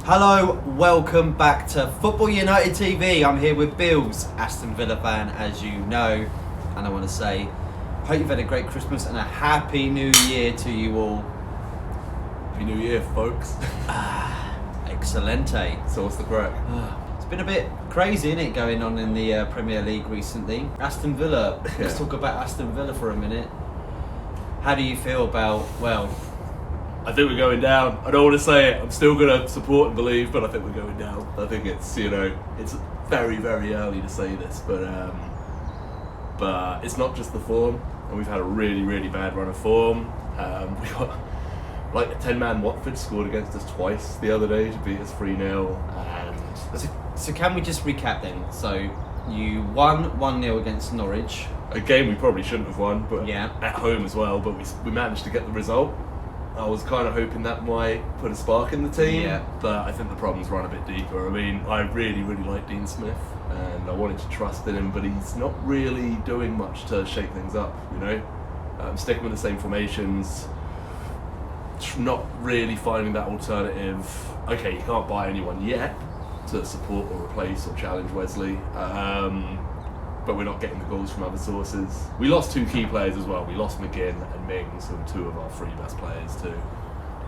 Hello, welcome back to Football United TV. I'm here with Bills, Aston Villa fan, as you know, and I want to say, hope you've had a great Christmas and a Happy New Year to you all. Happy New Year, folks. Excelente. So what's the crack? It's been a bit crazy, isn't it, going on in the Premier League recently? Aston Villa. Let's talk about Aston Villa for a minute. How do you feel about, well... I think we're going down. I don't want to say it. I'm still going to support and believe, but I think we're going down. I think it's, it's very, very early to say this, but it's not just the form, and we've had a really, really bad run of form. We got like a 10-man Watford scored against us twice the other day to beat us 3-0. And So can we just recap then? So you won 1-0 against Norwich. A game we probably shouldn't have won, but Yeah. at home as well, but we managed to get the result. I was kind of hoping that might put a spark in the team, Yeah. but I think the problem's run a bit deeper. I mean, I really, really like Dean Smith, and I wanted to trust in him, but he's not really doing much to shake things up, sticking with the same formations, not really finding that alternative. Okay, you can't buy anyone yet to support or replace or challenge Wesley, but we're not getting the goals from other sources. We lost two key players as well. We lost McGinn and Mings, who are two of our three best players too.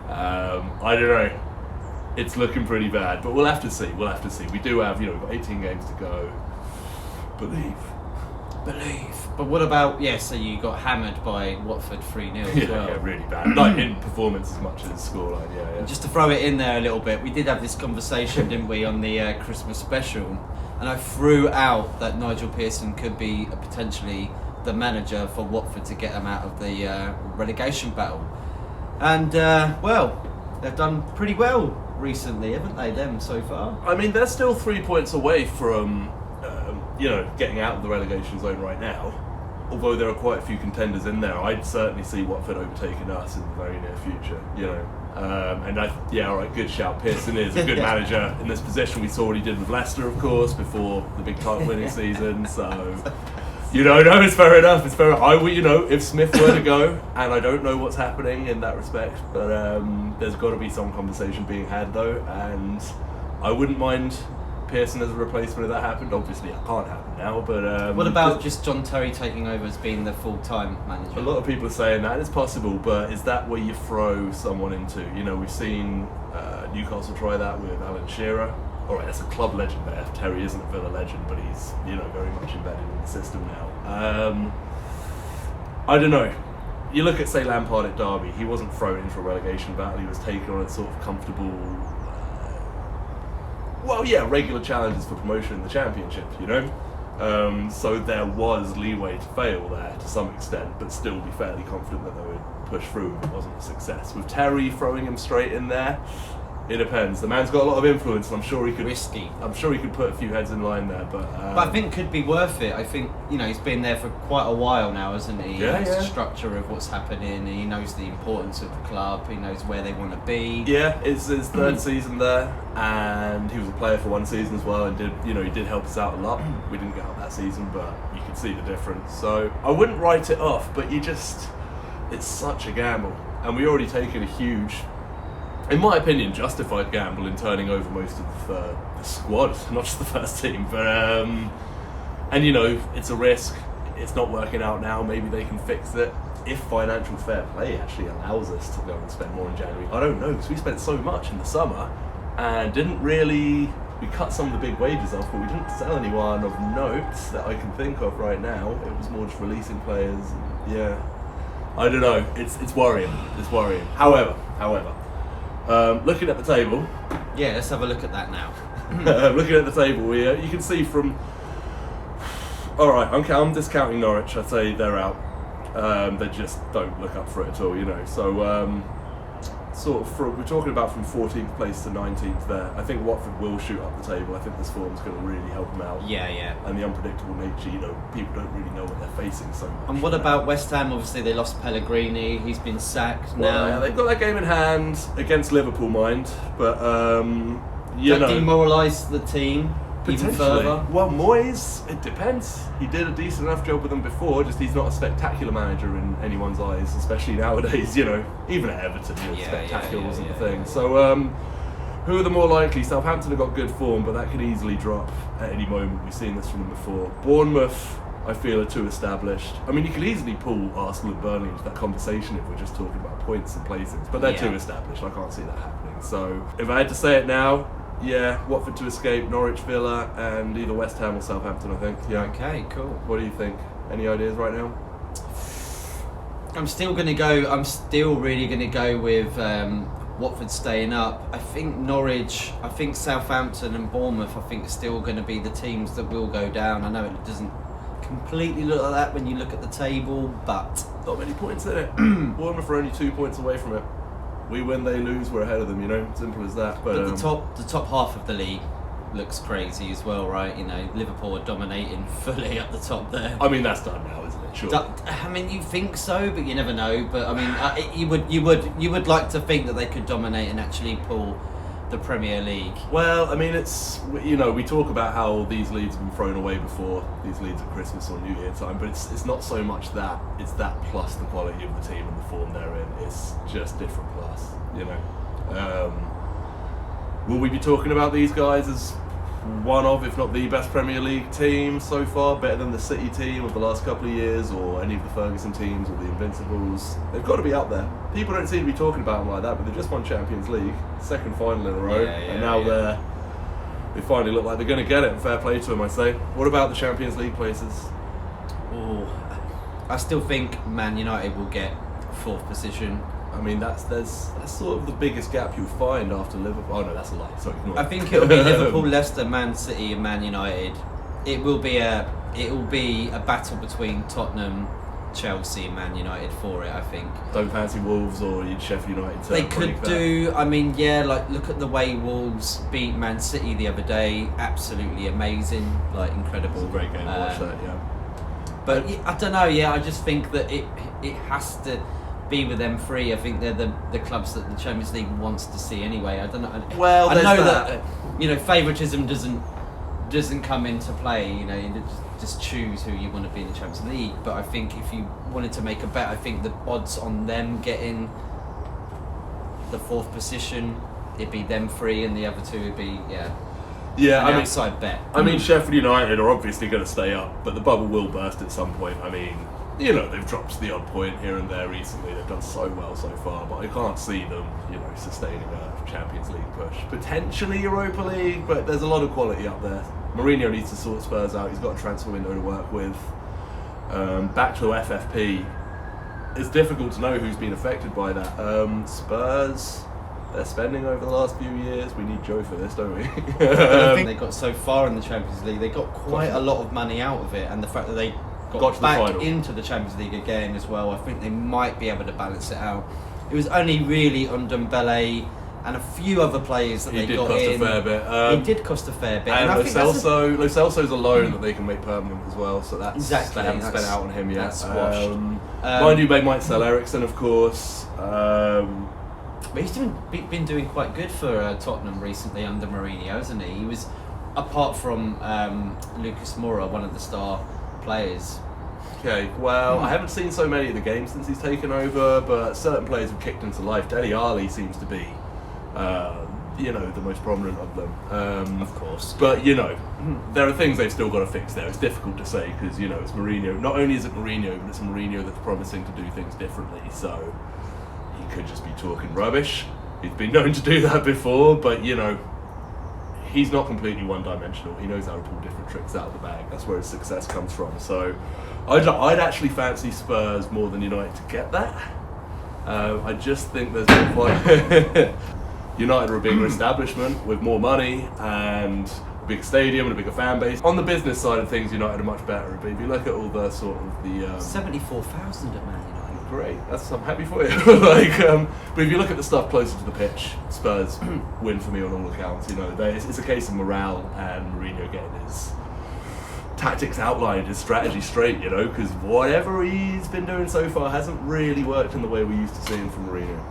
I don't know. It's looking pretty bad, but we'll have to see. We do have, we've got 18 games to go. Believe. But what about, so you got hammered by Watford 3-0 as well. Yeah, really bad. Not in performance as much as scoreline, yeah. Just to throw it in there a little bit, we did have this conversation, didn't we, on the Christmas special, and I threw out that Nigel Pearson could be potentially the manager for Watford to get them out of the relegation battle. And, they've done pretty well recently, haven't they, them, so far? I mean, they're still 3 points away from, getting out of the relegation zone right now. Although there are quite a few contenders in there, I'd certainly see Watford overtaking us in the very near future, good shout. Pearson is a good manager in this position. We saw what he did with Leicester, of course, before the big title winning season, so... No, it's fair enough. If Smith were to go, and I don't know what's happening in that respect, but there's got to be some conversation being had though, and I wouldn't mind Pearson as a replacement if that happened. Obviously, it can't happen now, but... what about just John Terry taking over as being the full-time manager? A lot of people are saying that, and it's possible, but is that where you throw someone into? We've seen Newcastle try that with Alan Shearer. Alright, that's a club legend there. Terry isn't a Villa legend, but he's, very much embedded in the system now. I don't know. You look at, say, Lampard at Derby, he wasn't thrown into a relegation battle, he was taken on a sort of comfortable... regular challenges for promotion in the Championship, so there was leeway to fail there to some extent, but still be fairly confident that they would push through if it wasn't a success. With Terry throwing him straight in there, it depends. The man's got a lot of influence, and I'm sure he could. Risky. I'm sure he could put a few heads in line there, but I think could be worth it. I think he's been there for quite a while now, hasn't he? He knows the structure of what's happening. He knows the importance of the club. He knows where they want to be. Yeah, it's his third season there, and he was a player for one season as well, and he did help us out a lot. We didn't get up that season, but you could see the difference. So I wouldn't write it off, but it's such a gamble, and we already taken a huge, in my opinion, justified gamble in turning over most of the squad, not just the first team. But it's a risk. It's not working out now. Maybe they can fix it if financial fair play actually allows us to go and spend more in January. I don't know, because we spent so much in the summer and didn't really. We cut some of the big wages off, but we didn't sell anyone of note that I can think of right now. It was more just releasing players. I don't know. It's worrying. It's worrying. However. Looking at the table... Yeah, let's have a look at that now. Looking at the table, you can see from... Alright, I'm discounting Norwich. I'd say they're out. They just don't look up for it at all, So, we're talking about from 14th place to 19th there. I think Watford will shoot up the table. I think this form's going to really help them out. Yeah. And the unpredictable nature, people don't really know what they're facing so much. And what about West Ham? Obviously, they lost Pellegrini. He's been sacked now. Yeah, they've got that game in hand against Liverpool, but That demoralised the team. even further? Well, Moyes, it depends. He did a decent enough job with them before, just he's not a spectacular manager in anyone's eyes, especially nowadays, even at Everton, spectacular wasn't the thing. So, who are the more likely? Southampton have got good form, but that could easily drop at any moment. We've seen this from them before. Bournemouth, I feel, are too established. I mean, you could easily pull Arsenal and Burnley into that conversation if we're just talking about points and placings, but they're too established. I can't see that happening. So, if I had to say it now, Watford to escape, Norwich, Villa, and either West Ham or Southampton, I think. Yeah. Okay, cool. What do you think? Any ideas right now? I'm still really going to go with Watford staying up. I think Norwich, I think Southampton and Bournemouth, I think are still going to be the teams that will go down. I know it doesn't completely look like that when you look at the table, but not many points in it. Bournemouth are only 2 points away from it. We win, they lose, we're ahead of them, simple as that. But the top half of the league looks crazy as well, right? Liverpool are dominating fully at the top there. I mean, that's done now, isn't it? Sure. I mean, you think so, but you never know. But I mean, you would like to think that they could dominate and actually pull the Premier League. Well, I mean, it's we talk about how these leads have been thrown away before, these leads at Christmas or New Year time, but it's not so much that, it's that plus the quality of the team and the form they're in. It's just different class, Will we be talking about these guys as one of, if not the best Premier League team so far, better than the City team of the last couple of years, or any of the Ferguson teams, or the Invincibles? They've got to be up there. People don't seem to be talking about them like that, but they just won Champions League, second final in a row, and now they finally look like they're going to get it, and fair play to them, I say. What about the Champions League places? Oh, I still think Man United will get fourth position. I mean, that's sort of the biggest gap you'll find after Liverpool. Oh no, that's a lie. Sorry, ignore I think it'll be Liverpool, Leicester, Man City, and Man United. It will be a battle between Tottenham, Chelsea, and Man United for it. I think. Don't fancy Wolves or Sheffield United. They could do. I mean, look at the way Wolves beat Man City the other day. Absolutely amazing, incredible. It's a great game to watch that. Yeah. But I don't know. I just think that it has to be with them three. I think they're the clubs that the Champions League wants to see anyway. I don't know. Well, I know that favouritism doesn't come into play. You just choose who you want to be in the Champions League. But I think if you wanted to make a bet, I think the odds on them getting the fourth position, it'd be them three, and the other two would be outside bet. I mean, Sheffield United are obviously going to stay up, but the bubble will burst at some point. I mean, they've dropped the odd point here and there recently. They've done so well so far, but I can't see them, sustaining a Champions League push. Potentially Europa League, but there's a lot of quality up there. Mourinho needs to sort Spurs out. He's got a transfer window to work with. Back to FFP. It's difficult to know who's been affected by that. Spurs, they're spending over the last few years. We need Joe for this, don't we? I think they got so far in the Champions League. They got quite a lot of money out of it, and the fact that they got back into the Champions League again as well, I think they might be able to balance it out. It was only really on Dembele and a few other players that they got in. He did cost a fair bit. He did cost a fair bit. And Lo Celso's a loan that they can make permanent as well, so that's exactly, they haven't spent out on him yet. That's washed. Mind you, they might sell Eriksen, of course. But he's been doing quite good for Tottenham recently under Mourinho, hasn't he? He was, apart from Lucas Moura, one of the star players. Okay, well, I haven't seen so many of the games since he's taken over, but certain players have kicked into life. Dele Alli seems to be, the most prominent of them. Of course. But, there are things they've still got to fix there. It's difficult to say because, it's Mourinho. Not only is it Mourinho, but it's a Mourinho that's promising to do things differently, so he could just be talking rubbish. He's been known to do that before, but, he's not completely one-dimensional. He knows how to pull different tricks out of the bag. That's where his success comes from. So I'd actually fancy Spurs more than United to get that. I just think there's been quite... United are a bigger establishment with more money and a big stadium and a bigger fan base. On the business side of things, United are much better. But if you look at all the sort of the... 74,000 at Man United. Great, I'm happy for you. But if you look at the stuff closer to the pitch, Spurs win for me on all accounts. It's a case of morale and Mourinho getting his tactics outlined, his strategy straight. Because whatever he's been doing so far hasn't really worked in the way we used to see him from Mourinho.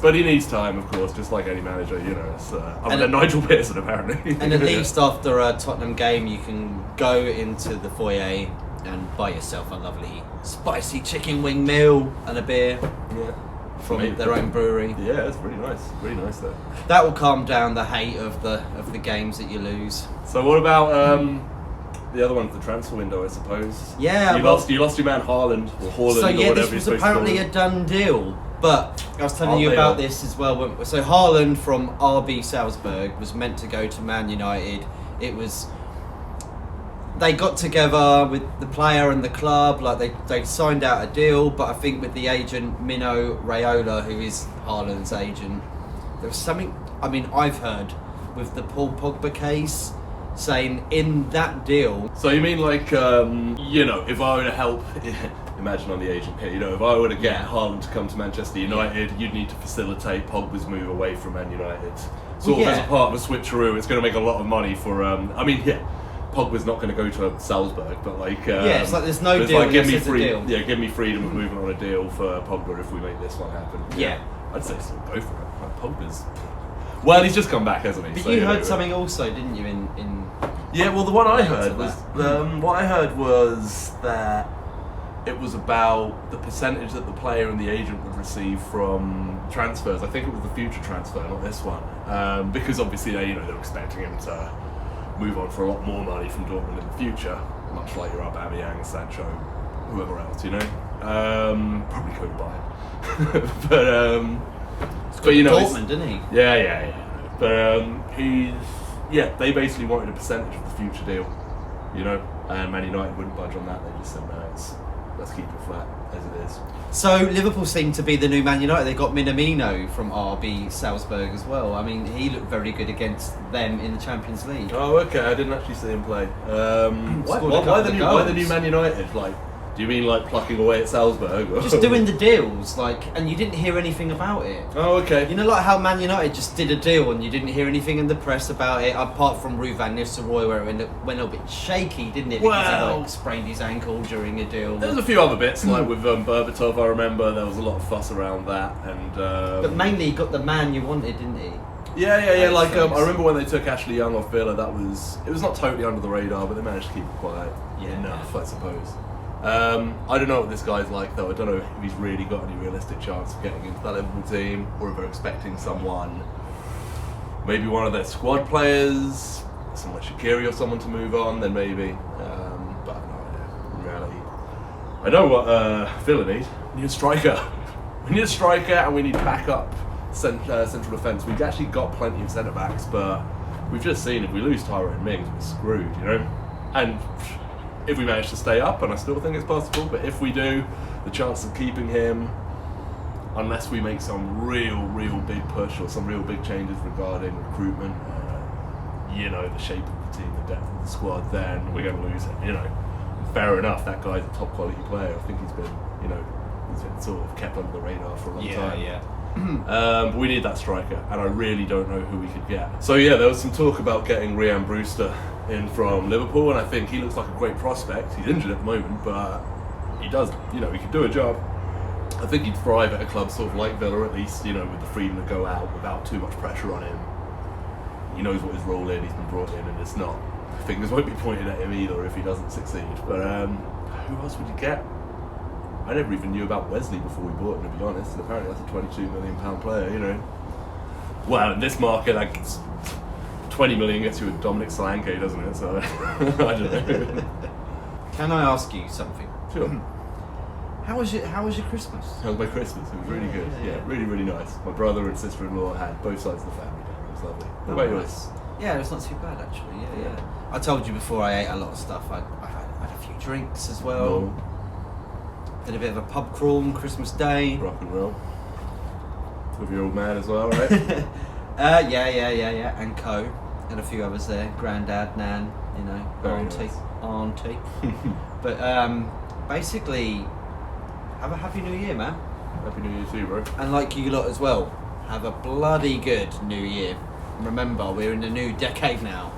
But he needs time, of course, just like any manager, you know. It's, other than Nigel Pearson, apparently. And at least after a Tottenham game, you can go into the foyer and buy yourself a lovely spicy chicken wing meal and a beer from their own brewery. Yeah, it's really nice though. That will calm down the hate of the games that you lose. So what about the other one's the transfer window, I suppose? Yeah, you lost your man Haaland or Haaland. So yeah, or this was apparently a done deal. But I was telling you about this as well. So Haaland from RB Salzburg was meant to go to Man United. They got together with the player and the club, like they signed out a deal, but I think with the agent Mino Raiola, who is Haaland's agent, there was something, I mean, I've heard with the Paul Pogba case, saying in that deal... So you mean like, you know, if I were to help, imagine I'm the agent here, you know, if I were to get Haaland to come to Manchester United, you'd need to facilitate Pogba's move away from Man United. Sort of as a part of a switcheroo, it's going to make a lot of money for, Pogba's not going to go to Salzburg, but like... it's like there's no deal like, give me unless there's a deal. Yeah, give me freedom of moving on a deal for Pogba if we make this one happen. Yeah. I'd say still go for it. Like, Pogba's... Well, he's just come back, hasn't he? But so, you heard something also, didn't you, in... Yeah, well, the one I heard was... what I heard was that it was about the percentage that the player and the agent would receive from transfers. I think it was the future transfer, not this one. Because obviously, they're expecting him to move on for a lot more money from Dortmund in the future, much like your Aubameyang, Sancho, whoever else, probably could buy it. but Dortmund, didn't he? Yeah. But they basically wanted a percentage of the future deal, and Man United wouldn't budge on that. They just said, no, let's keep it flat as it is. So Liverpool seem to be the new Man United. They got Minamino from RB Salzburg as well. I mean, he looked very good against them in the Champions League. Oh, okay. I didn't actually see him play. Why the new Man United? Like, do you mean like plucking away at Salzburg? Or? Just doing the deals, and you didn't hear anything about it. Oh, okay. You know, like how Man United just did a deal and you didn't hear anything in the press about it, apart from Ruud van Nistelrooy, where it went a bit shaky, didn't it? Because he sprained his ankle during a deal. There's a few other bits, like with Berbatov. I remember there was a lot of fuss around that, and but mainly he got the man you wanted, didn't he? Yeah. Like I remember when they took Ashley Young off Villa. It was not totally under the radar, but they managed to keep it quiet enough, I suppose. I don't know what this guy's like though. I don't know if he's really got any realistic chance of getting into that Liverpool team, or if they're expecting someone, maybe one of their squad players, someone like Shaqiri or someone to move on, then maybe. But I have no idea. In reality, I know what Villa need. We need a striker. We need a striker, and we need backup central defence. We've actually got plenty of centre backs, but we've just seen if we lose Tyrone Mings, we're screwed, And if we manage to stay up, and I still think it's possible, but if we do, the chance of keeping him, unless we make some real big push or some real big changes regarding recruitment, the shape of the team, the depth of the squad, then we're going to lose him. Fair enough, that guy's a top quality player. I think he's been sort of kept under the radar for a long time. Yeah. But we need that striker, and I really don't know who we could get. So there was some talk about getting Ryan Brewster in from Liverpool, and I think he looks like a great prospect. He's injured at the moment, but he does, he can do a job. I think he'd thrive at a club sort of like Villa, at least, with the freedom to go out without too much pressure on him. He knows what his role is, he's been brought in, and it's not, fingers won't be pointed at him either if he doesn't succeed. But who else would you get? I never even knew about Wesley before we bought him, to be honest, and apparently that's a £22 million player, Well, in this market, like, 20 million gets you a Dominic Solanke, doesn't it? So, I don't know. Can I ask you something? Sure. How was your Christmas? How was my Christmas? It was really good. Yeah, really nice. My brother and sister-in-law had both sides of the family down. It was lovely. What about yours? Yeah, it was not too bad actually. Yeah. I told you before I ate a lot of stuff. I had a few drinks as well. No. Did a bit of a pub crawl on Christmas Day. Rock and roll. With your old man as well, right? Yeah, and co. And a few others there. Grandad, Nan, Very auntie. But basically, have a happy new year, man. Happy New Year to you, bro. And like you lot as well, have a bloody good new year. Remember, we're in a new decade now.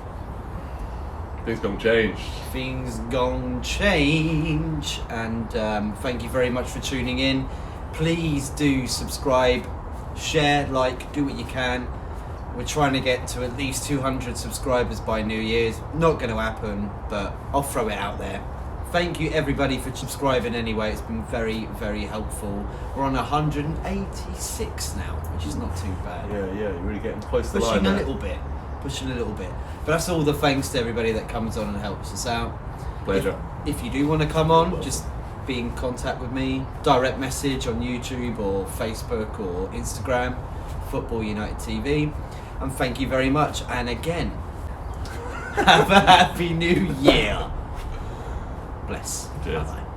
Things gonna change. Things gon' change. And thank you very much for tuning in. Please do subscribe share, like, do what you can. We're trying to get to at least 200 subscribers by New Year's. Not going to happen, but I'll throw it out there. Thank you everybody for subscribing anyway. It's been very, very helpful. We're on 186 now, which is not too bad. Yeah, you're really getting close to the line Pushing a there. little bit. Pushing a little bit. But that's all the thanks to everybody that comes on and helps us out. Pleasure. If you do want to come on, just be in contact with me. Direct message on YouTube or Facebook or Instagram. Football United TV. And thank you very much. And again, have a happy new year. Bless. Cheers. Bye-bye.